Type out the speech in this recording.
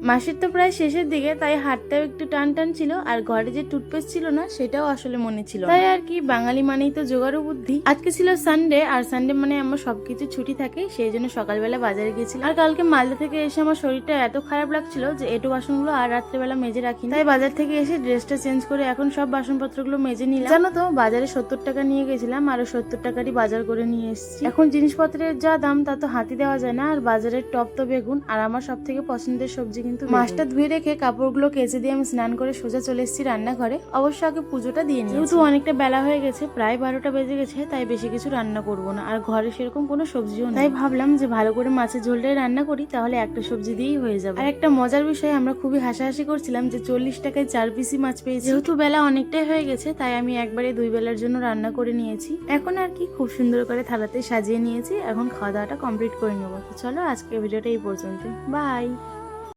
মাসের তো প্রায় শেষের দিকে, তাই হাতটাও একটু টান টান ছিল, আর ঘরে যে টুথপেস্ট ছিল না সেটাও আসলে মনে ছিল। তাই আর কি, বাঙালি মানেই তো জোগাড় বুদ্ধি। আজকে ছিল সানডে, আর সানডে মানে আমার সবকিছু ছুটি থাকে, সেই জন্য সকালবেলা বাজারে গেছিলাম। আর কালকে মালদা থেকে এসে আমার শরীরটা এত খারাপ লাগছিল যে এঁটো বাসনগুলো আর রাত্রেবেলা মেজে রাখি, তাই বাজার থেকে এসে ড্রেসটা চেঞ্জ করে এখন সব বাসনপত্রগুলো মেজে নিলাম। জানো তো, বাজারে 70 টাকা নিয়ে গেছিলাম, আরো 70 টাকারই বাজার করে নিয়ে এসেছি। এখন জিনিসপত্রের যা দাম তা তো হাতি দেওয়া যায় না। আর বাজারের টপ তো বেগুন, আর আমার সব থেকে পছন্দের সবজি কিন্তু মাছটা ধুয়ে রেখে কাপড়গুলো কেচে দিয়ে আমি স্নান করে সোজা চলে এসেছি রান্নাঘরে। অবশ্য আগে পুজোটা দিয়ে নিই, যেহেতু অনেকটা বেলা হয়ে গেছে, প্রায় 12টা বেজে গেছে, তাই বেশি কিছু রান্না করব না। আর ঘরে সেরকম কোনো সবজিও নেই, তাই ভাবলাম যে ভালো করে মাছের ঝোলটাই রান্না করি, তাহলে একটা সবজি দিয়েই হয়ে যাবে। আর একটা মজার বিষয়, আমরা খুবই হাসাহাসি করছিলাম যে 40 টাকায় 4 পিসি মাছ পেয়েছি। যেহেতু বেলা অনেকটাই হয়ে গেছে, তাই আমি একবারে 2 বেলার জন্য রান্না করে নিয়েছি। এখন আর কি, খুব সুন্দর করে থালাতে সাজিয়ে নিয়েছি। এখন খাওয়া দাওয়াটা কমপ্লিট করে নেবো। তো চলো, আজকে ভিডিওটা এই পর্যন্ত। বাই।